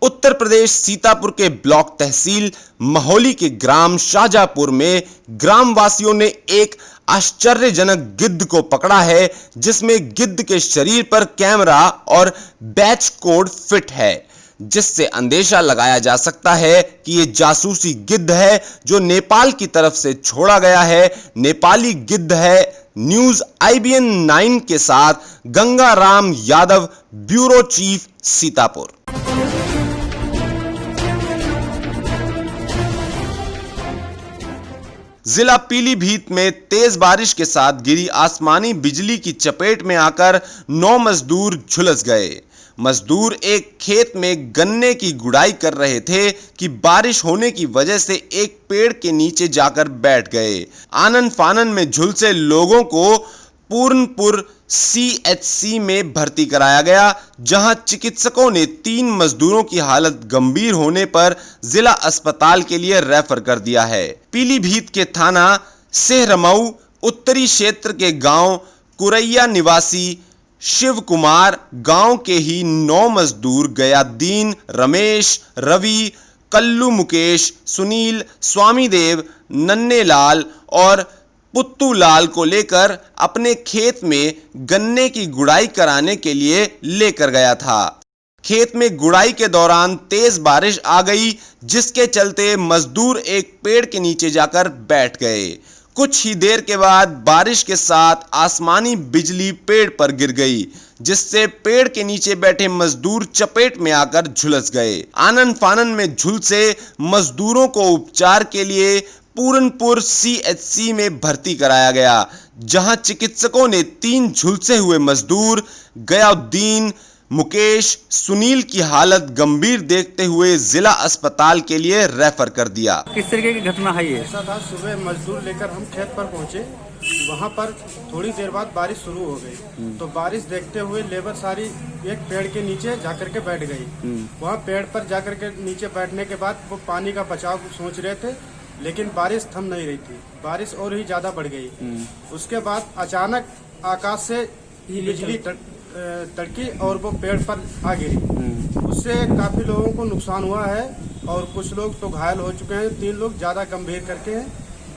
उत्तर प्रदेश सीतापुर के ब्लॉक तहसील महोली के ग्राम शाहजहांपुर में ग्रामवासियों ने एक आश्चर्यजनक गिद्ध को पकड़ा है, जिसमें गिद्ध के शरीर पर कैमरा और बैच कोड फिट है, जिससे अंदेशा लगाया जा सकता है कि यह जासूसी गिद्ध है जो नेपाल की तरफ से छोड़ा गया है। नेपाली गिद्ध है। न्यूज IBN 9 के साथ गंगाराम यादव, ब्यूरो चीफ, सीतापुर। जिला पीलीभीत में तेज बारिश के साथ गिरी आसमानी बिजली की चपेट में आकर 9 मजदूर झुलस गए। मजदूर एक खेत में गन्ने की गुड़ाई कर रहे थे कि बारिश होने की वजह से एक पेड़ के नीचे जाकर बैठ गए। आनन फानन में झुलसे लोगों को पूर्णपुर CHC में भर्ती कराया गया, जहां चिकित्सकों ने 3 मजदूरों की हालत गंभीर होने पर जिला अस्पताल के लिए रेफर कर दिया है। पीलीभीत के थाना सेहरमऊ उत्तरी क्षेत्र के गांव कुरैया निवासी शिव कुमार गांव के ही 9 मजदूर गयादीन, रमेश, रवि, कल्लू, मुकेश, सुनील, स्वामीदेव, नन्नेलाल और पुत्तूलाल को लेकर अपने खेत में गन्ने की गुड़ाई कराने के लिए लेकर गया था। खेत में गुड़ाई के दौरान तेज बारिश आ गई, जिसके चलते मजदूर एक पेड़ के नीचे जाकर बैठ गए। कुछ ही देर के बाद बारिश के साथ आसमानी बिजली पेड़ पर गिर गई, जिससे पेड़ के नीचे बैठे मजदूर चपेट में आकर झुलस गए। आनन फानन में झुलसे मजदूरों को उपचार के लिए पूरनपुर CHC में भर्ती कराया गया, जहां चिकित्सकों ने 3 झुलसे हुए मजदूर गयाउद्दीन, मुकेश, सुनील की हालत गंभीर देखते हुए जिला अस्पताल के लिए रेफर कर दिया। किस तरीके की घटना है ये? ऐसा था, सुबह मजदूर लेकर हम खेत पर पहुंचे। वहां पर थोड़ी देर बाद बारिश शुरू हो गई, तो बारिश देखते हुए लेबर सारी एक पेड़ के नीचे जाकर के बैठ गई। वहां पेड़ पर जाकर के नीचे बैठने के बाद वो पानी का बचाव सोच रहे थे, लेकिन बारिश थम नहीं रही थी। बारिश और ही ज्यादा बढ़ गई। उसके बाद अचानक आकाश से बिजली तड़की और वो पेड़ पर आ गिरी। उससे काफी लोगों को नुकसान हुआ है और कुछ लोग तो घायल हो चुके हैं। 3 लोग ज्यादा गंभीर करके हैं,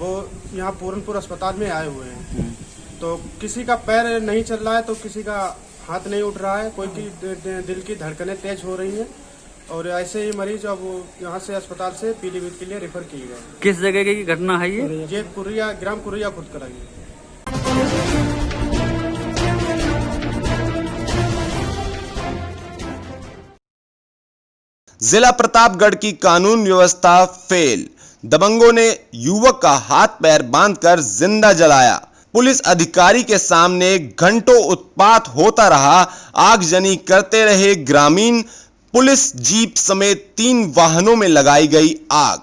वो यहाँ पूरनपुर अस्पताल में आए हुए हैं। तो किसी का पैर नहीं चल रहा है, तो किसी का हाथ नहीं उठ रहा है, कोई की दिल की धड़कनें तेज हो रही हैं, और ऐसे ही मरीज अब यहाँ से अस्पताल से पीलीभीत के लिए रेफर किए गए। किस जगह की घटना है ये? कुरिया, ग्राम कुरिया खुद कराएंगे। जिला प्रतापगढ़ की कानून व्यवस्था फेल। दबंगों ने युवक का हाथ पैर बांधकर जिंदा जलाया। पुलिस अधिकारी के सामने घंटों उत्पात होता रहा। आगजनी करते रहे ग्रामीण। पुलिस जीप समेत 3 वाहनों में लगाई गई आग।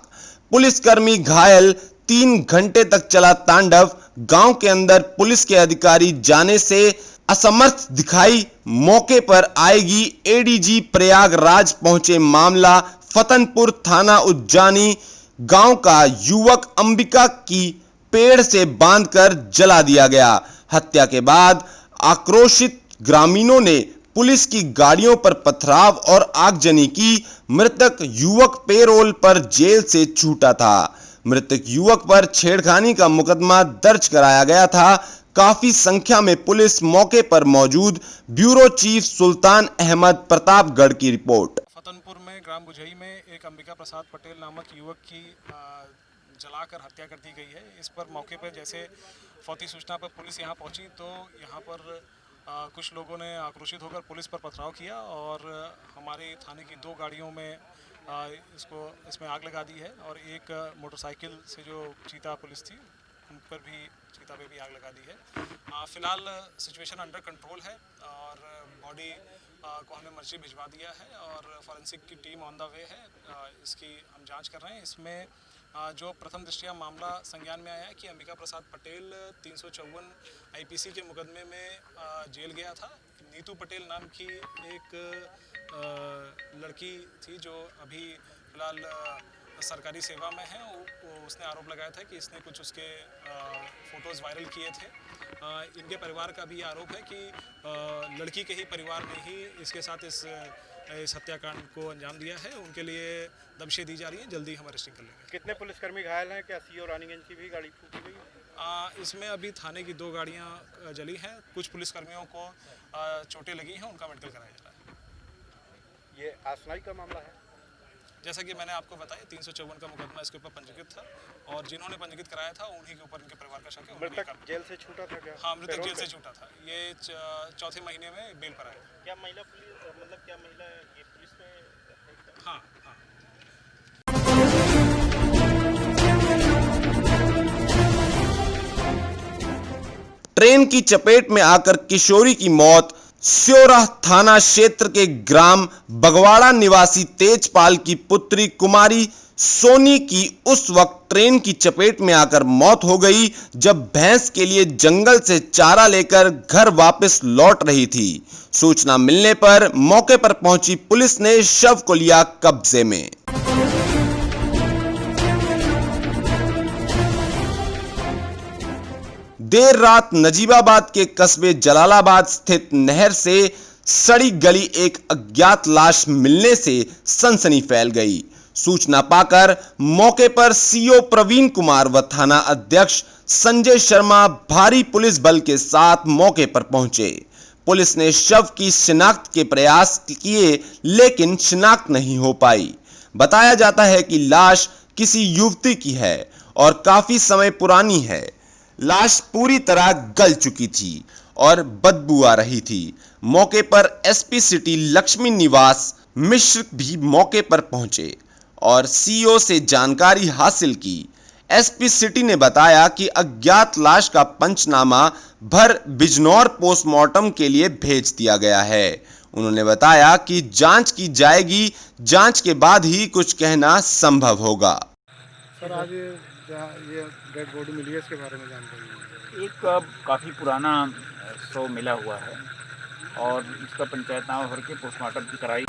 पुलिसकर्मी घायल। 3 घंटे तक चला तांडव। गांव के अंदर पुलिस के अधिकारी जाने से असमर्थ दिखाई। मौके पर आएगी ADG प्रयागराज पहुंचे। मामला फतनपुर थाना उज्जानी। गांव का युवक अंबिका की पेड़ से बांधकर जला दिया गया। हत्या के बाद आक्रोशित ग्रामीणों ने पुलिस की गाड़ियों पर पथराव और आगजनी की। मृतक युवक पेरोल पर जेल से छूटा था। मृतक युवक पर छेड़खानी का मुकदमा दर्ज कराया गया था। काफी संख्या में पुलिस मौके पर मौजूद। ब्यूरो चीफ सुल्तान अहमद, प्रतापगढ़ की रिपोर्ट। फतनपुर में ग्राम बुझई में एक अंबिका प्रसाद पटेल नामक युवक की जलाकर हत्या कर दी गई है। इस पर मौके पर जैसे फौती सूचना पर पुलिस यहाँ पहुंची, तो यहाँ पर कुछ लोगों ने आक्रोशित होकर पुलिस पर पथराव किया और हमारे थाने की 2 गाड़ियों में इसमें आग लगा दी है, और एक मोटरसाइकिल से जो चीता पुलिस थी उन पर भी, चीता पे भी आग लगा दी है। फिलहाल सिचुएशन अंडर कंट्रोल है और बॉडी को हमने मर्जी भिजवा दिया है और फॉरेंसिक की टीम ऑन द वे है। इसकी हम जांच कर रहे हैं। इसमें जो प्रथम दृष्टया मामला संज्ञान में आया है कि अंबिका प्रसाद पटेल 354 IPC के मुकदमे में जेल गया था। नीतू पटेल नाम की एक लड़की थी जो अभी फिलहाल सरकारी सेवा में है। उसने आरोप लगाया था कि इसने कुछ उसके फ़ोटोज़ वायरल किए थे। इनके परिवार का भी आरोप है कि लड़की के ही परिवार ने ही इसके साथ इस इस हत्याकांड को अंजाम दिया है उनके लिए दबिशें दी जा रही हैं। जल्दी हम अरेस्टिंग कर लेंगे। कितने पुलिसकर्मी घायल हैं? क्या सीओ रानीगंज की भी गाड़ी फूकी गई? इसमें अभी थाने की 2 गाड़ियां जली हैं। कुछ पुलिसकर्मियों को चोटें लगी हैं, उनका मेडिकल कराया जा रहा है। ये आसनाई का मामला है। जैसा कि मैंने आपको बताया 354 का मुकदमा इसके ऊपर पंजीकृत था और जिन्होंने पंजीकृत कराया था उन्हीं के ऊपर इनके परिवार का शक है। मृतक जेल से छूटा था क्या? हाँ, मृतक जेल से छूटा था। ये चौथे महीने में बेल पर आया। क्या महिला पुलिस मतलब क्या महिला ये पुलिस में? हाँ हाँ। ट्रेन की चपेट में आकर किशोरी की मौत। स्योरा थाना क्षेत्र के ग्राम बगवाड़ा निवासी तेजपाल की पुत्री कुमारी सोनी की उस वक्त ट्रेन की चपेट में आकर मौत हो गई जब भैंस के लिए जंगल से चारा लेकर घर वापस लौट रही थी। सूचना मिलने पर मौके पर पहुंची पुलिस ने शव को लिया कब्जे में। देर रात नजीबाबाद के कस्बे जलालाबाद स्थित नहर से सड़ी गली एक अज्ञात लाश मिलने से सनसनी फैल गई। सूचना पाकर मौके पर सीओ प्रवीण कुमार व थाना अध्यक्ष संजय शर्मा भारी पुलिस बल के साथ मौके पर पहुंचे। पुलिस ने शव की शिनाख्त के प्रयास किए लेकिन शिनाख्त नहीं हो पाई। बताया जाता है कि लाश किसी युवती की है और काफी समय पुरानी है। लाश पूरी तरह गल चुकी थी और बदबू आ रही थी। मौके पर एसपी सिटी लक्ष्मी निवास मिश्र भी मौके पर पहुंचे और सीओ से जानकारी हासिल की। एसपी सिटी ने बताया कि अज्ञात लाश का पंचनामा भर बिजनौर पोस्टमार्टम के लिए भेज दिया गया है। उन्होंने बताया कि जांच की जाएगी, जांच के बाद ही कुछ कहना संभव होगा। सर आज ये डेड बॉडी मिली है, इसके बारे में जानकारी? एक काफ़ी पुराना शव मिला हुआ है और इसका पंचायतनामा भर के पोस्टमार्टम की कराई।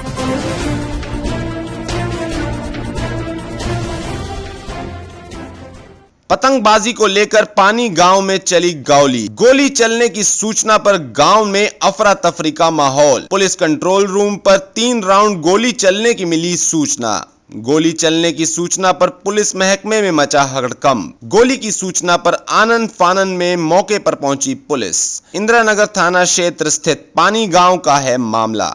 पतंगबाजी को लेकर पानी गांव में चली गोली। गोली चलने की सूचना पर गांव में अफरा तफरी का माहौल। पुलिस कंट्रोल रूम पर 3 राउंड गोली चलने की मिली सूचना। गोली चलने की सूचना पर पुलिस महकमे में मचा हड़कंप। गोली की सूचना पर आनन फानन में मौके पर पहुंची पुलिस। इंदिरानगर थाना क्षेत्र स्थित पानी गांव का है मामला।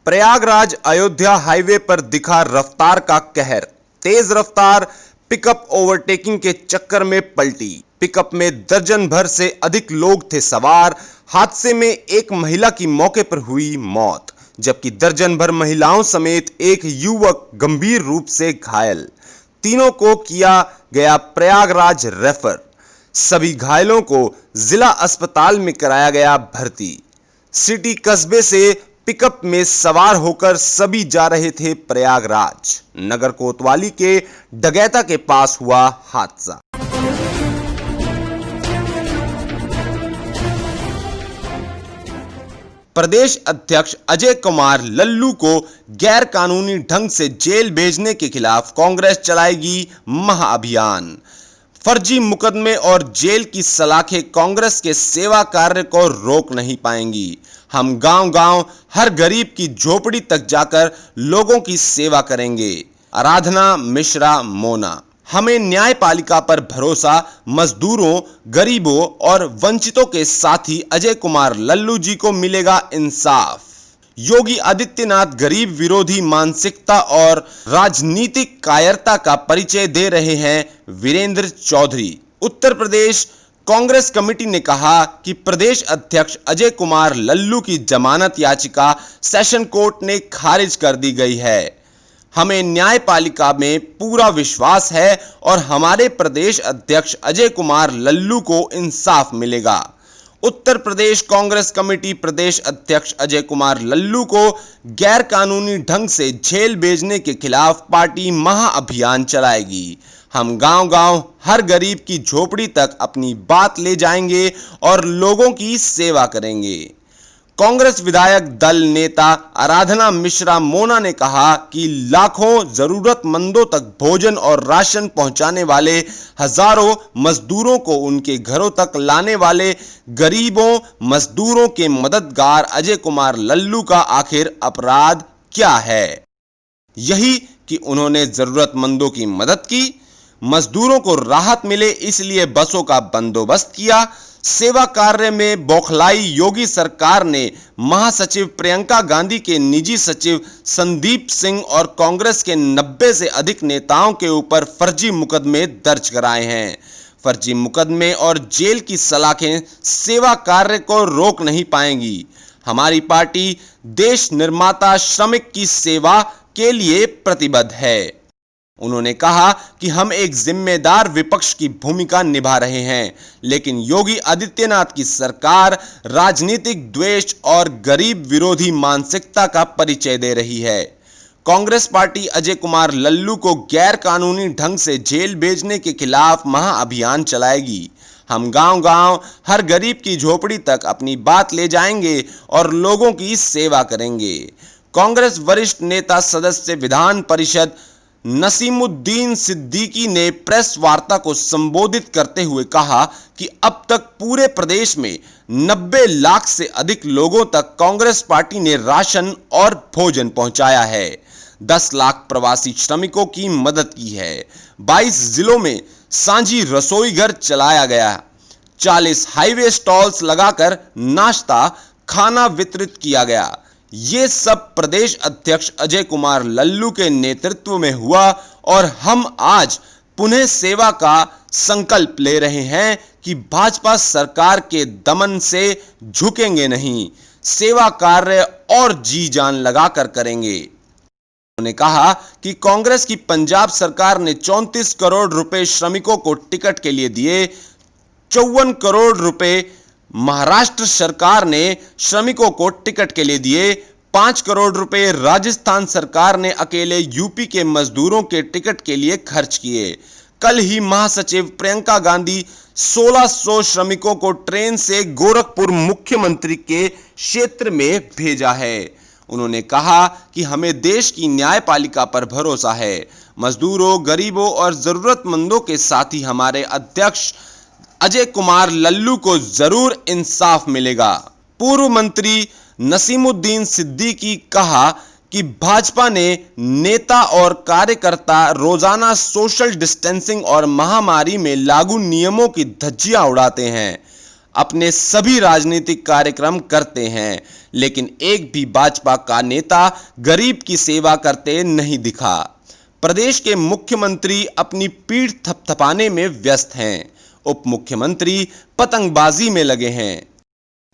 प्रयागराज अयोध्या हाईवे पर दिखा रफ्तार का कहर। तेज रफ्तार पिकअप ओवरटेकिंग के चक्कर में पलटी। पिकअप में दर्जन भर से अधिक लोग थे सवार। हादसे में एक महिला की मौके पर हुई मौत, जबकि दर्जन भर महिलाओं समेत एक युवक गंभीर रूप से घायल। तीनों को किया गया प्रयागराज रेफर। सभी घायलों को जिला अस्पताल में कराया गया भर्ती। सिटी कस्बे से पिकअप में सवार होकर सभी जा रहे थे प्रयागराज। नगर कोतवाली के डगैता के पास हुआ हादसा। प्रदेश अध्यक्ष अजय कुमार लल्लू को गैर कानूनी ढंग से जेल भेजने के खिलाफ कांग्रेस चलाएगी महाअभियान। फर्जी मुकदमे और जेल की सलाखें कांग्रेस के सेवा कार्य को रोक नहीं पाएंगी। हम गांव-गांव हर गरीब की झोपड़ी तक जाकर लोगों की सेवा करेंगे। आराधना मिश्रा मोना। हमें न्यायपालिका पर भरोसा। मजदूरों, गरीबों और वंचितों के साथी अजय कुमार लल्लू जी को मिलेगा इंसाफ। योगी आदित्यनाथ गरीब विरोधी मानसिकता और राजनीतिक कायरता का परिचय दे रहे हैं, वीरेंद्र चौधरी। उत्तर प्रदेश कांग्रेस कमेटी ने कहा कि प्रदेश अध्यक्ष अजय कुमार लल्लू की जमानत याचिका सेशन कोर्ट ने खारिज कर दी गई है। हमें न्यायपालिका में पूरा विश्वास है और हमारे प्रदेश अध्यक्ष अजय कुमार लल्लू को इंसाफ मिलेगा। उत्तर प्रदेश कांग्रेस कमेटी प्रदेश अध्यक्ष अजय कुमार लल्लू को गैर कानूनी ढंग से जेल भेजने के खिलाफ पार्टी महाअभियान चलाएगी। हम गांव-गांव हर गरीब की झोपड़ी तक अपनी बात ले जाएंगे और लोगों की सेवा करेंगे। कांग्रेस विधायक दल नेता आराधना मिश्रा मोना ने कहा कि लाखों जरूरतमंदों तक भोजन और राशन पहुंचाने वाले हजारों मजदूरों को उनके घरों तक लाने वाले गरीबों मजदूरों के मददगार अजय कुमार लल्लू का आखिर अपराध क्या है? यही कि उन्होंने जरूरतमंदों की मदद की, मजदूरों को राहत मिले इसलिए बसों का बंदोबस्त किया। सेवा कार्य में बौखलाई योगी सरकार ने महासचिव प्रियंका गांधी के निजी सचिव संदीप सिंह और कांग्रेस के 90 से अधिक नेताओं के ऊपर फर्जी मुकदमे दर्ज कराए हैं। फर्जी मुकदमे और जेल की सलाखें सेवा कार्य को रोक नहीं पाएंगी। हमारी पार्टी देश निर्माता श्रमिक की सेवा के लिए प्रतिबद्ध है। उन्होंने कहा कि हम एक जिम्मेदार विपक्ष की भूमिका निभा रहे हैं, लेकिन योगी आदित्यनाथ की सरकार राजनीतिक द्वेष और गरीब विरोधी मानसिकता का परिचय दे रही है। कांग्रेस पार्टी अजय कुमार लल्लू को गैर कानूनी ढंग से जेल भेजने के खिलाफ महाअभियान चलाएगी। हम गांव-गांव हर गरीब की झोपड़ी तक अपनी बात ले जाएंगे और लोगों की सेवा करेंगे। कांग्रेस वरिष्ठ नेता सदस्य विधान परिषद नसीमुद्दीन सिद्दीकी ने प्रेस वार्ता को संबोधित करते हुए कहा कि अब तक पूरे प्रदेश में 90 लाख से अधिक लोगों तक कांग्रेस पार्टी ने राशन और भोजन पहुंचाया है। 10 लाख प्रवासी श्रमिकों की मदद की है। 22 जिलों में सांझी रसोई घर चलाया गया। 40 हाईवे स्टॉल्स लगाकर नाश्ता खाना वितरित किया गया। ये सब प्रदेश अध्यक्ष अजय कुमार लल्लू के नेतृत्व में हुआ और हम आज पुनः सेवा का संकल्प ले रहे हैं कि भाजपा सरकार के दमन से झुकेंगे नहीं, सेवा कार्य और जी जान लगाकर करेंगे। उन्होंने कहा कि कांग्रेस की पंजाब सरकार ने 34 करोड़ रुपए श्रमिकों को टिकट के लिए दिए, 54 करोड़ रुपए महाराष्ट्र सरकार ने श्रमिकों को टिकट के लिए दिए, 5 करोड़ रुपए राजस्थान सरकार ने अकेले यूपी के मजदूरों के टिकट के लिए खर्च किए। कल ही महासचिव प्रियंका गांधी 1600 श्रमिकों को ट्रेन से गोरखपुर मुख्यमंत्री के क्षेत्र में भेजा है। उन्होंने कहा कि हमें देश की न्यायपालिका पर भरोसा है। मजदूरों, गरीबों और जरूरतमंदों के साथ ही हमारे अध्यक्ष अजय कुमार लल्लू को जरूर इंसाफ मिलेगा। पूर्व मंत्री नसीमुद्दीन सिद्दीकी कहा कि भाजपा ने नेता और कार्यकर्ता रोजाना सोशल डिस्टेंसिंग और महामारी में लागू नियमों की धज्जियां उड़ाते हैं, अपने सभी राजनीतिक कार्यक्रम करते हैं, लेकिन एक भी भाजपा का नेता गरीब की सेवा करते नहीं दिखा। प्रदेश के मुख्यमंत्री अपनी पीठ थपथपाने में व्यस्त हैं, उप मुख्यमंत्री पतंगबाजी में लगे हैं।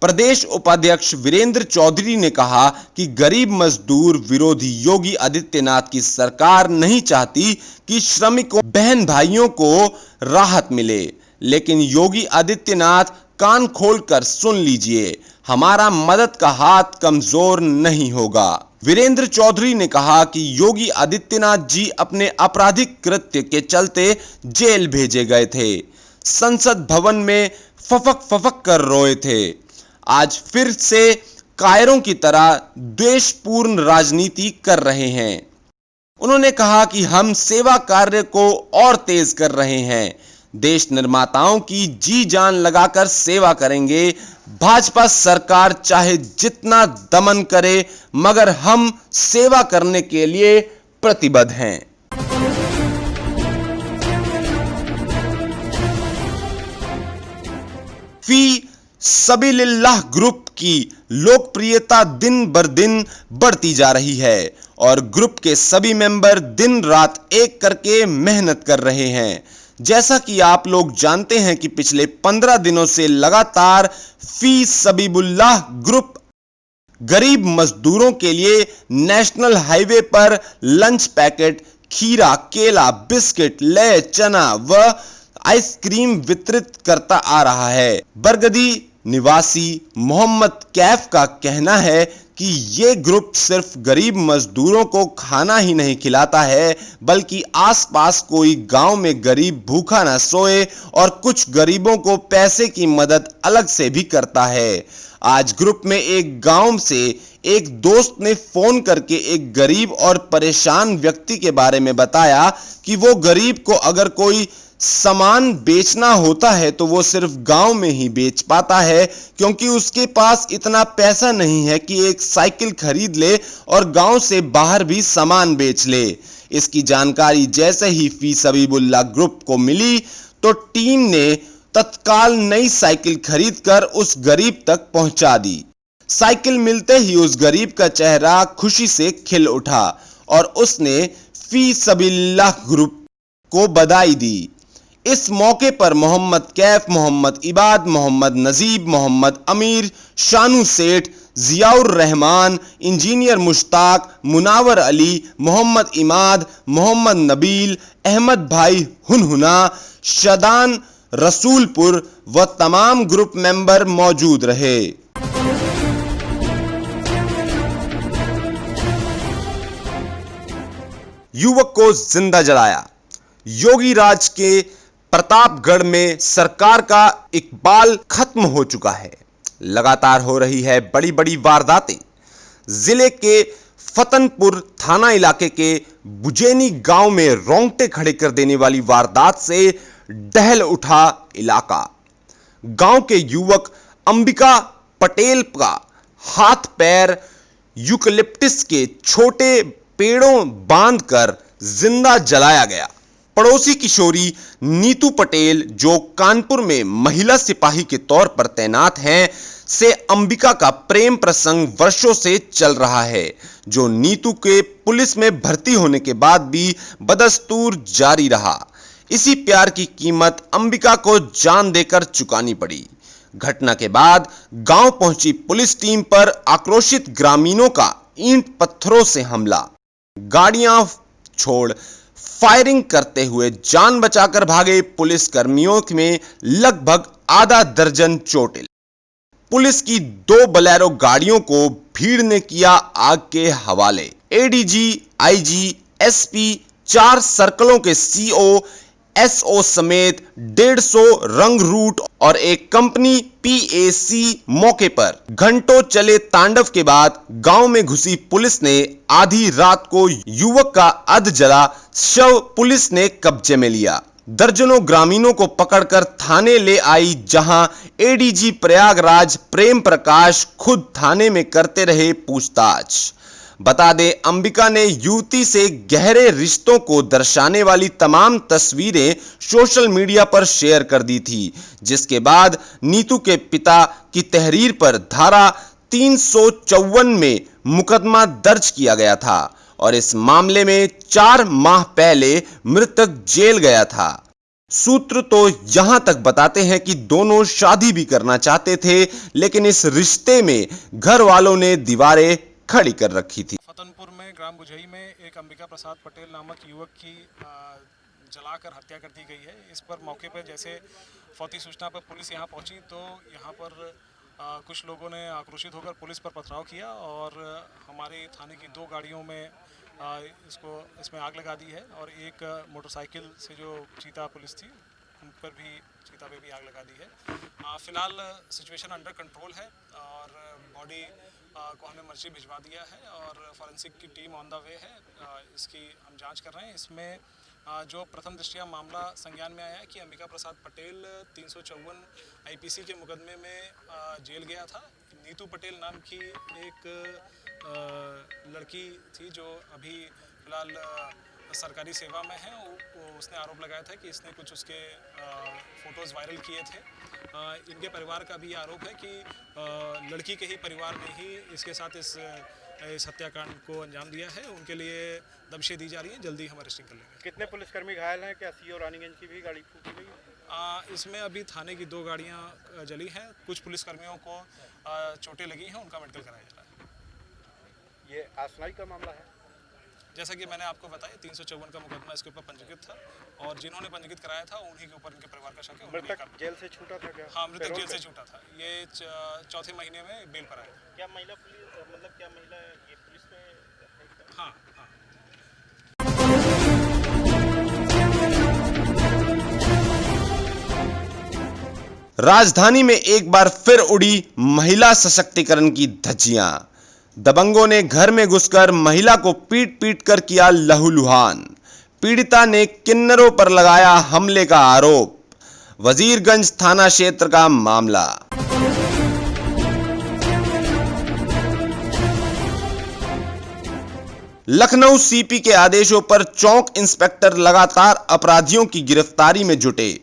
प्रदेश उपाध्यक्ष वीरेंद्र चौधरी ने कहा कि गरीब मजदूर विरोधी योगी आदित्यनाथ की सरकार नहीं चाहती कि श्रमिकों बहन भाइयों को राहत मिले, लेकिन योगी आदित्यनाथ कान खोलकर सुन लीजिए, हमारा मदद का हाथ कमजोर नहीं होगा। वीरेंद्र चौधरी ने कहा कि योगी आदित्यनाथ जी अपने आपराधिक कृत्य के चलते जेल भेजे गए थे, संसद भवन में फफक कर रोए थे, आज फिर से कायरों की तरह द्वेषपूर्ण राजनीति कर रहे हैं। उन्होंने कहा कि हम सेवा कार्य को और तेज कर रहे हैं, देश निर्माताओं की जी जान लगाकर सेवा करेंगे। भाजपा सरकार चाहे जितना दमन करे, मगर हम सेवा करने के लिए प्रतिबद्ध हैं। फी सबीलिल्लाह ग्रुप की लोकप्रियता दिन बर दिन बढ़ती जा रही है और ग्रुप के सभी मेंबर दिन रात एक करके मेहनत कर रहे हैं। जैसा कि आप लोग जानते हैं कि पिछले 15 दिनों से लगातार फी सबीलिल्लाह ग्रुप गरीब मजदूरों के लिए नेशनल हाईवे पर लंच पैकेट, खीरा, केला, बिस्किट, लय, चना व आइसक्रीम वितरित करता आ रहा है। बरगदी निवासी मोहम्मद कैफ का कहना है कि ये ग्रुप सिर्फ गरीब मजदूरों को खाना ही नहीं खिलाता है, बल्कि आसपास कोई गांव में गरीब भूखा न सोए और कुछ गरीबों को पैसे की मदद अलग से भी करता है। आज ग्रुप में एक गांव से एक दोस्त ने फोन करके एक गरीब और परेशान व्यक्ति के बारे में बताया कि वो गरीब को अगर कोई सामान बेचना होता है तो वो सिर्फ गांव में ही बेच पाता है, क्योंकि उसके पास इतना पैसा नहीं है कि एक साइकिल खरीद ले और गांव से बाहर भी सामान बेच ले। इसकी जानकारी जैसे ही फी सबीबुल्लाह ग्रुप को मिली तो टीम ने तत्काल नई साइकिल खरीदकर उस गरीब तक पहुंचा दी। साइकिल मिलते ही उस गरीब का चेहरा खुशी से खिल उठा और उसने फी सबीलिल्लाह ग्रुप को बधाई दी। इस मौके पर मोहम्मद कैफ, मोहम्मद इबाद, मोहम्मद नजीब, मोहम्मद अमीर, शानू सेठ, जियाउर रहमान, इंजीनियर मुश्ताक, मुनावर अली, मोहम्मद इमाद, मोहम्मद नबील, अहमद भाई हुनहुना, शदान रसूलपुर व तमाम ग्रुप मेंबर मौजूद रहे। युवक को जिंदा जलाया। योगी राज के प्रतापगढ़ में सरकार का इकबाल खत्म हो चुका है। लगातार हो रही है बड़ी बड़ी वारदातें। जिले के फतनपुर थाना इलाके के बुजेनी गांव में रोंगटे खड़े कर देने वाली वारदात से दहल उठा इलाका। गांव के युवक अंबिका पटेल का हाथ पैर यूकलिप्टिस के छोटे पेड़ों बांधकर जिंदा जलाया गया। पड़ोसी किशोरी नीतू पटेल, जो कानपुर में महिला सिपाही के तौर पर तैनात हैं, से अंबिका का प्रेम प्रसंग वर्षों से चल रहा है, जो नीतू के पुलिस में भर्ती होने के बाद भी बदस्तूर जारी रहा। इसी प्यार की कीमत अंबिका को जान देकर चुकानी पड़ी। घटना के बाद गांव पहुंची पुलिस टीम पर आक्रोशित ग्रामीणों का ईंट पत्थरों से हमला, गाड़ियां छोड़ फायरिंग करते हुए जान बचाकर भागे पुलिस कर्मियों में लगभग आधा दर्जन चोटिल। पुलिस की 2 बोलेरो गाड़ियों को भीड़ ने किया आग के हवाले। एडीजी, आईजी, एसपी, 4 सर्कलों के सीओ, एसओ समेत 150 रंग रूट और एक कंपनी पीएसी मौके पर। घंटों चले तांडव के बाद गांव में घुसी पुलिस ने आधी रात को युवक का अध जला शव पुलिस ने कब्जे में लिया। दर्जनों ग्रामीणों को पकड़कर थाने ले आई, जहां एडीजी प्रयागराज प्रेम प्रकाश खुद थाने में करते रहे पूछताछ। बता दे, अंबिका ने युवती से गहरे रिश्तों को दर्शाने वाली तमाम तस्वीरें सोशल मीडिया पर शेयर कर दी थी, जिसके बाद नीतू के पिता की तहरीर पर धारा 354 में मुकदमा दर्ज किया गया था और इस मामले में 4 माह पहले मृतक जेल गया था। सूत्र तो यहां तक बताते हैं कि दोनों शादी भी करना चाहते थे, लेकिन इस रिश्ते में घर वालों ने दीवारें खड़ी कर रखी थी। फतनपुर में ग्राम बुझई में एक अंबिका प्रसाद पटेल नामक युवक की जलाकर हत्या कर दी गई है। इस पर मौके पर जैसे फौती सूचना पर पुलिस यहाँ पहुंची तो यहाँ पर कुछ लोगों ने आक्रोशित होकर पुलिस पर पथराव किया और हमारे थाने की 2 गाड़ियों में इसमें आग लगा दी है और एक मोटरसाइकिल से जो चीता पुलिस थी उन पर भी चीता पे भी आग लगा दी है। फिलहाल सिचुएशन अंडर कंट्रोल है और बॉडी को हमने मर्जी भिजवा दिया है और फॉरेंसिक की टीम ऑन द वे है। इसकी हम जांच कर रहे हैं। इसमें जो प्रथम दृष्टया मामला संज्ञान में आया है कि अंबिका प्रसाद पटेल 354 आईपीसी के मुकदमे में जेल गया था। नीतू पटेल नाम की एक लड़की थी जो अभी फिलहाल सरकारी सेवा में है। उसने आरोप लगाया था कि इसने कुछ उसके फोटोज़ वायरल किए थे। इनके परिवार का भी आरोप है कि लड़की के ही परिवार ने ही इसके साथ इस हत्याकांड को अंजाम दिया है। उनके लिए दबिशें दी जा रही हैं, जल्दी हम अरेस्टिंग कर लेंगे। कितने पुलिसकर्मी घायल हैं? क्या सीओ रानीगंज की भी गाड़ी फूकी गई? इसमें अभी थाने की 2 गाड़ियां जली हैं। कुछ पुलिसकर्मियों को चोटें लगी हैं, उनका मेडिकल कराया जा रहा है। ये आसनाई का मामला है? जैसा कि मैंने आपको बताया 354 का मुकदमा इसके ऊपर पंजीकृत था और जिन्होंने पंजीकृत कराया था उन्हीं के ऊपर इनके परिवार का शक है। मृतक जेल से छूटा था क्या? हाँ, मृतक जेल से छूटा था। ये चौथे महीने में बेल पर आया। क्या महिला पुलिस मतलब क्या महिला ये पुलिस में? हाँ हाँ। राजधानी में एक बार फिर उड़ी महिला सशक्तिकरण की धज्जियां। दबंगों ने घर में घुसकर महिला को पीट पीट कर किया लहूलुहान। पीड़िता ने किन्नरों पर लगाया हमले का आरोप। वजीरगंज थाना क्षेत्र का मामला। लखनऊ सीपी के आदेशों पर चौक इंस्पेक्टर लगातार अपराधियों की गिरफ्तारी में जुटे।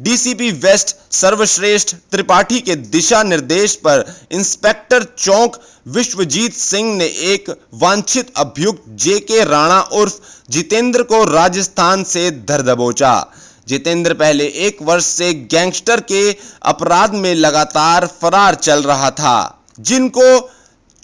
डीसीपी वेस्ट सर्वश्रेष्ठ त्रिपाठी के दिशा निर्देश पर इंस्पेक्टर चौक विश्वजीत सिंह ने एक वांछित अभियुक्त जेके राणा उर्फ जितेंद्र को राजस्थान से धर दबोचा। जितेंद्र पहले 1 वर्ष से गैंगस्टर के अपराध में लगातार फरार चल रहा था, जिनको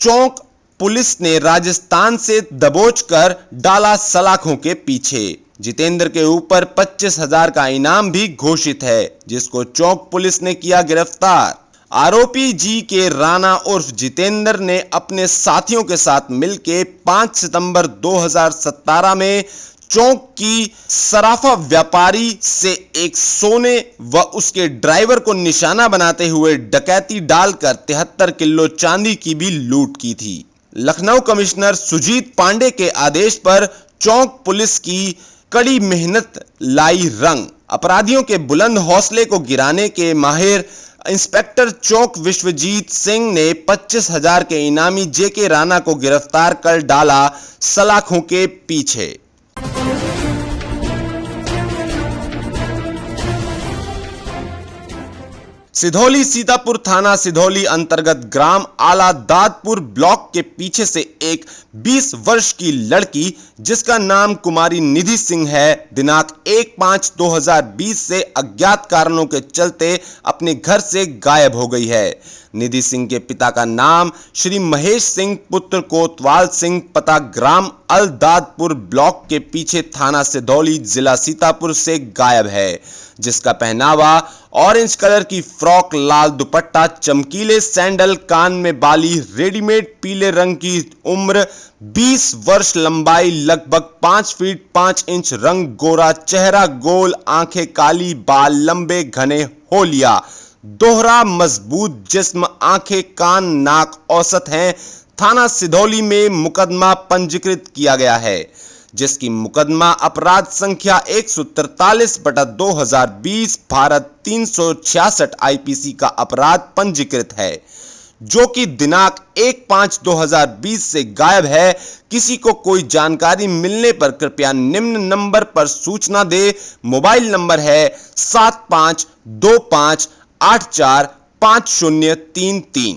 चौक पुलिस ने राजस्थान से दबोचकर डाला सलाखों के पीछे। जितेंद्र के ऊपर 25,000 का इनाम भी घोषित है, जिसको चौक पुलिस ने किया गिरफ्तार। आरोपी जी के राणा उर्फ जितेंद्र ने अपने साथियों के साथ मिलकर 5 सितंबर 2017 में चौक की सराफा व्यापारी से एक सोने व उसके ड्राइवर को निशाना बनाते हुए डकैती डालकर 73 किलो चांदी की भी लूट की थी। लखनऊ कमिश्नर सुजीत पांडे के आदेश पर चौक पुलिस की कड़ी मेहनत लाई रंग। अपराधियों के बुलंद हौसले को गिराने के माहिर इंस्पेक्टर चौक विश्वजीत सिंह ने 25,000 के इनामी जेके राणा को गिरफ्तार कर डाला सलाखों के पीछे। सिधौली सीतापुर थाना सिधौली अंतर्गत ग्राम आला दादपुर ब्लॉक के पीछे से एक 20 वर्ष की लड़की जिसका नाम कुमारी निधि सिंह है, दिनांक 1/5/2020 से अज्ञात कारणों के चलते अपने घर से गायब हो गई है। निधि सिंह के पिता का नाम श्री महेश सिंह पुत्र कोतवाल सिंह, पता ग्राम अल दादपुर ब्लॉक के पीछे थाना सिधौली जिला सीतापुर से गायब है, जिसका पहनावा ऑरेंज कलर की फ्रॉक, लाल दुपट्टा, चमकीले सैंडल, कान में बाली, रेडीमेड पीले रंग की उम्र 20 वर्ष, लंबाई लगभग 5 फीट 5 इंच, रंग गोरा, चेहरा गोल, आंखें काली, बाल लंबे घने होलिया, दोहरा मजबूत जिस्म, आंखें कान नाक औसत हैं। थाना सिधौली में मुकदमा पंजीकृत किया गया है, जिसकी मुकदमा अपराध संख्या 143/2020 भारत 366 आईपीसी का अपराध पंजीकृत है, जो कि दिनांक 1/5/2020 से गायब है। किसी को कोई जानकारी मिलने पर कृपया निम्न नंबर पर सूचना दे। मोबाइल नंबर है 7525845033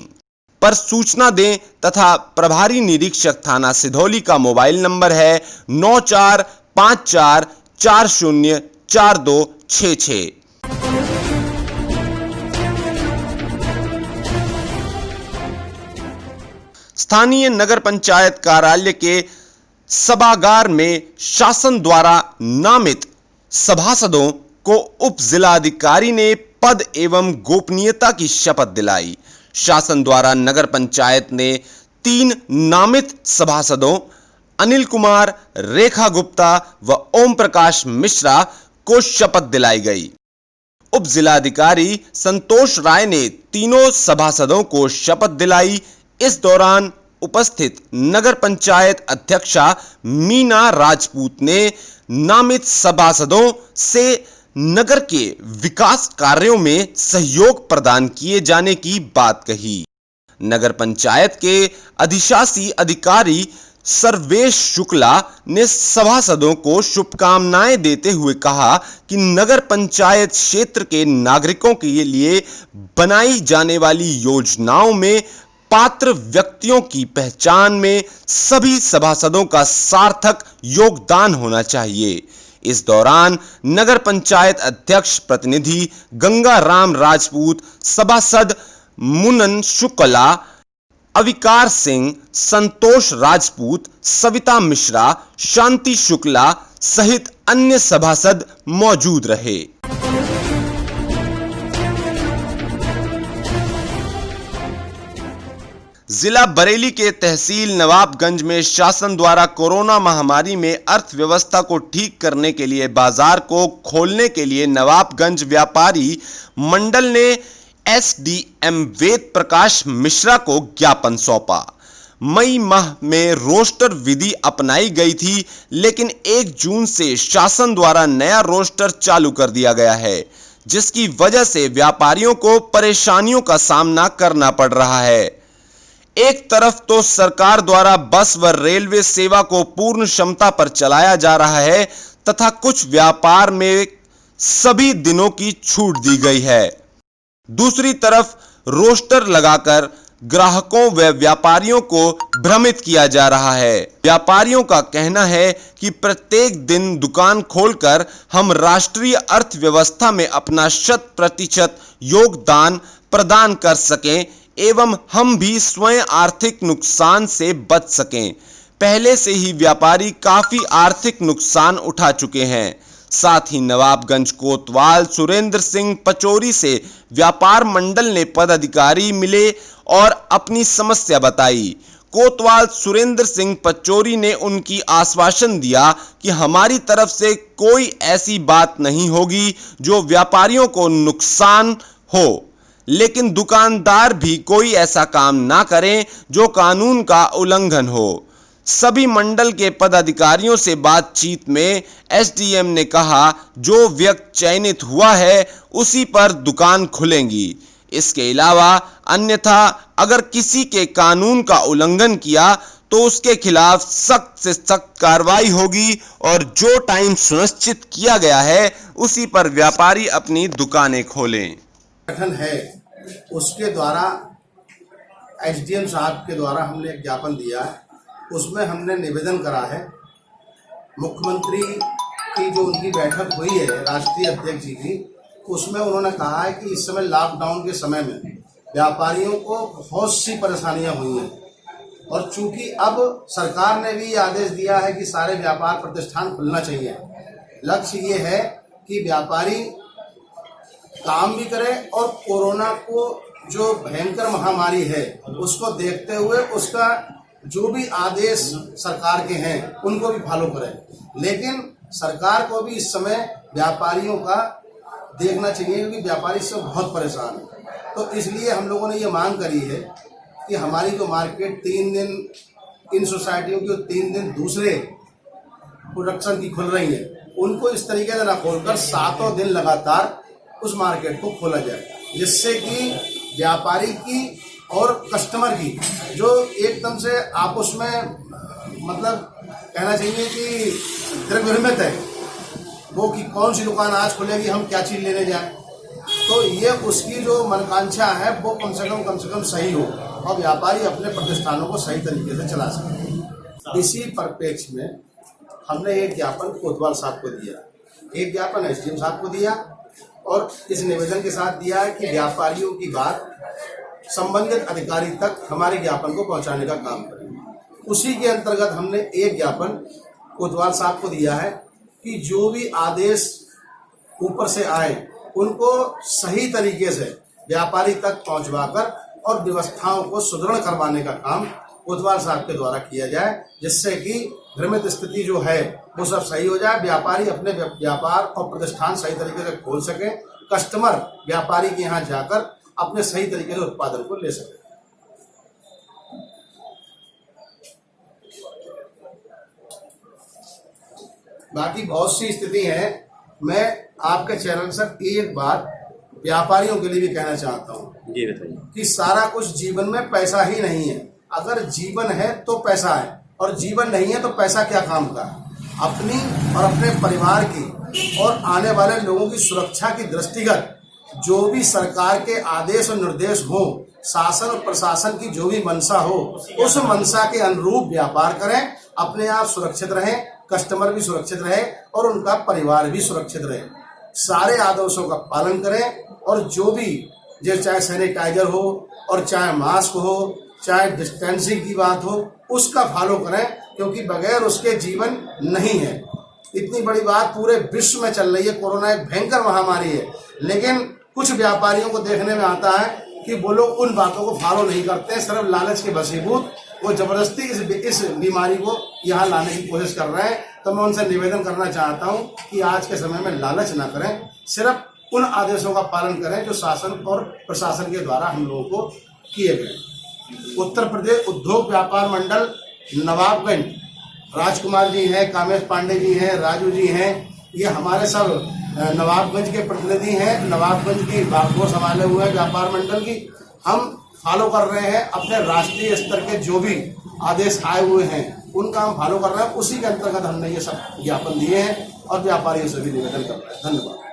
पर सूचना दें तथा प्रभारी निरीक्षक थाना सिधौली का मोबाइल नंबर है 9454404266। स्थानीय नगर पंचायत कार्यालय के सभागार में शासन द्वारा नामित सभासदों को उप जिलाधिकारी ने पद एवं गोपनीयता की शपथ दिलाई। शासन द्वारा नगर पंचायत ने 3 नामित सभासदों अनिल कुमार, रेखा गुप्ता व ओम प्रकाश मिश्रा को शपथ दिलाई गई। उप जिलाधिकारी संतोष राय ने तीनों सभासदों को शपथ दिलाई। इस दौरान उपस्थित नगर पंचायत अध्यक्षा मीना राजपूत ने नामित सभासदों से नगर के विकास कार्यों में सहयोग प्रदान किए जाने की बात कही। नगर पंचायत के अधिशासी अधिकारी सर्वेश शुक्ला ने सभासदों को शुभकामनाएं देते हुए कहा कि नगर पंचायत क्षेत्र के नागरिकों के लिए बनाई जाने वाली योजनाओं में पात्र व्यक्तियों की पहचान में सभी सभासदों का सार्थक योगदान होना चाहिए। इस दौरान नगर पंचायत अध्यक्ष प्रतिनिधि गंगा राम राजपूत, सभासद मुनन शुक्ला, अविकार सिंह, संतोष राजपूत, सविता मिश्रा, शांति शुक्ला सहित अन्य सभासद मौजूद रहे। जिला बरेली के तहसील नवाबगंज में शासन द्वारा कोरोना महामारी में अर्थव्यवस्था को ठीक करने के लिए बाजार को खोलने के लिए नवाबगंज व्यापारी मंडल ने एसडीएम वेद प्रकाश मिश्रा को ज्ञापन सौंपा। मई माह में रोस्टर विधि अपनाई गई थी, लेकिन 1 जून से शासन द्वारा नया रोस्टर चालू कर दिया गया है, जिसकी वजह से व्यापारियों को परेशानियों का सामना करना पड़ रहा है। एक तरफ तो सरकार द्वारा बस व रेलवे सेवा को पूर्ण क्षमता पर चलाया जा रहा है तथा कुछ व्यापार में सभी दिनों की छूट दी गई है। दूसरी तरफ रोस्टर लगाकर ग्राहकों व व्यापारियों को भ्रमित किया जा रहा है। व्यापारियों का कहना है कि प्रत्येक दिन दुकान खोलकर हम राष्ट्रीय अर्थव्यवस्था में अपना 100% योगदान प्रदान कर सकें एवं हम भी स्वयं आर्थिक नुकसान से बच सकें। पहले से ही व्यापारी काफी आर्थिक नुकसान उठा चुके हैं। साथ ही नवाबगंज कोतवाल सुरेंद्र सिंह पचौरी से व्यापार मंडल ने पदाधिकारी मिले और अपनी समस्या बताई। कोतवाल सुरेंद्र सिंह पचौरी ने उनकी आश्वासन दिया कि हमारी तरफ से कोई ऐसी बात नहीं होगी जो व्यापारियों को नुकसान हो, लेकिन दुकानदार भी कोई ऐसा काम ना करें जो कानून का उल्लंघन हो। सभी मंडल के पदाधिकारियों से बातचीत में एसडीएम ने कहा जो व्यक्ति चयनित हुआ है उसी पर दुकान खुलेंगी। इसके अलावा अन्यथा अगर किसी के कानून का उल्लंघन किया तो उसके खिलाफ सख्त से सख्त कार्रवाई होगी और जो टाइम सुनिश्चित किया गया है उसी पर व्यापारी अपनी दुकानें खोलें। गठन है उसके द्वारा एसडीएम साहब के द्वारा हमने एक ज्ञापन दिया है। उसमें हमने निवेदन करा है मुख्यमंत्री की जो उनकी बैठक हुई है राष्ट्रीय अध्यक्ष जी की, उसमें उन्होंने कहा है कि इस समय लॉकडाउन के समय में व्यापारियों को बहुत सी परेशानियां हुई हैं और चूंकि अब सरकार ने भी आदेश दिया है कि सारे व्यापार प्रतिष्ठान खुलना चाहिए। लक्ष्य ये है कि व्यापारी काम भी करे और कोरोना को जो भयंकर महामारी है उसको देखते हुए उसका जो भी आदेश सरकार के हैं उनको भी फॉलो करें। लेकिन सरकार को भी इस समय व्यापारियों का देखना चाहिए क्योंकि व्यापारी इससे बहुत परेशान है। तो इसलिए हम लोगों ने ये मांग करी है कि हमारी जो मार्केट 3 दिन इन सोसाइटियों की 3 दिन दूसरे प्रोडक्शन की खुल रही है, उनको इस तरीके से ना खोलकर 7 दिन लगातार उस मार्केट को खोला जाए, जिससे कि व्यापारी की और कस्टमर की जो एकदम से आपस में मतलब कहना चाहिए कि द्रव्यमित है वो कि कौन सी दुकान आज खुलेगी, हम क्या चीज़ लेने जाएं, तो ये उसकी जो मनकांक्षा है वो कम से कम सही हो और व्यापारी अपने प्रतिष्ठानों को सही तरीके से चला सके। इसी परिप्रेक्ष्य में हमने एक ज्ञापन कोतवाल साहब को दिया, एक ज्ञापन एसडीएम साहब को दिया और इस निवेदन के साथ दिया है कि व्यापारियों की बात संबंधित अधिकारी तक हमारे ज्ञापन को पहुंचाने का काम करेंगे। उसी के अंतर्गत हमने एक ज्ञापन कोतवाल साहब को दिया है कि जो भी आदेश ऊपर से आए उनको सही तरीके से व्यापारी तक पहुंचवाकर और व्यवस्थाओं को सुदृढ़ करवाने का काम कोतवाल साहब के द्वारा किया जाए, जिससे कि भ्रमित स्थिति जो है वो सब सही हो जाए, व्यापारी अपने व्यापार और प्रतिष्ठान सही तरीके से खोल सके, कस्टमर व्यापारी के यहाँ जाकर अपने सही तरीके से उत्पादन को ले सके। बाकी बहुत सी स्थिति है। मैं आपके चैनल से एक बात व्यापारियों के लिए भी कहना चाहता हूँ कि सारा कुछ जीवन में पैसा ही नहीं है। अगर जीवन है तो पैसा है और जीवन नहीं है तो पैसा क्या काम का है। अपनी और अपने परिवार की और आने वाले लोगों की सुरक्षा की दृष्टिगत जो भी सरकार के आदेश और निर्देश हो, शासन और प्रशासन की जो भी मंशा हो, उस मंशा के अनुरूप व्यापार करें, अपने आप सुरक्षित रहें, कस्टमर भी सुरक्षित रहे और उनका परिवार भी सुरक्षित रहे। सारे आदेशों का पालन करें और जो भी चाहे सैनिटाइजर हो और चाहे मास्क हो, चाहे डिस्टेंसिंग की बात हो, उसका फॉलो करें, क्योंकि बगैर उसके जीवन नहीं है। इतनी बड़ी बात पूरे विश्व में चल रही है, कोरोना एक भयंकर महामारी है, लेकिन कुछ व्यापारियों को देखने में आता है कि वो लोग उन बातों को फॉलो नहीं करते हैं, सिर्फ लालच के वशीभूत वो जबरदस्ती इस बीमारी को यहाँ लाने की कोशिश कर रहे हैं। तो मैं उनसे निवेदन करना चाहता हूँ कि आज के समय में लालच ना करें, सिर्फ उन आदेशों का पालन करें जो शासन और प्रशासन के द्वारा हम लोगों को किए गए। उत्तर प्रदेश उद्योग व्यापार मंडल नवाबगंज, राजकुमार जी हैं, कामेश पांडे जी हैं, राजू जी हैं, ये हमारे सब नवाबगंज के प्रतिनिधि हैं। नवाबगंज की बागडोर संभाले हुए हैं व्यापार मंडल की। हम फॉलो कर रहे हैं अपने राष्ट्रीय स्तर के जो भी आदेश आए हुए हैं उनका हम फॉलो कर रहे हैं। उसी के अंतर्गत हमने ये सब ज्ञापन दिए हैं और व्यापारियों से भी निवेदन कर रहे हैं। धन्यवाद।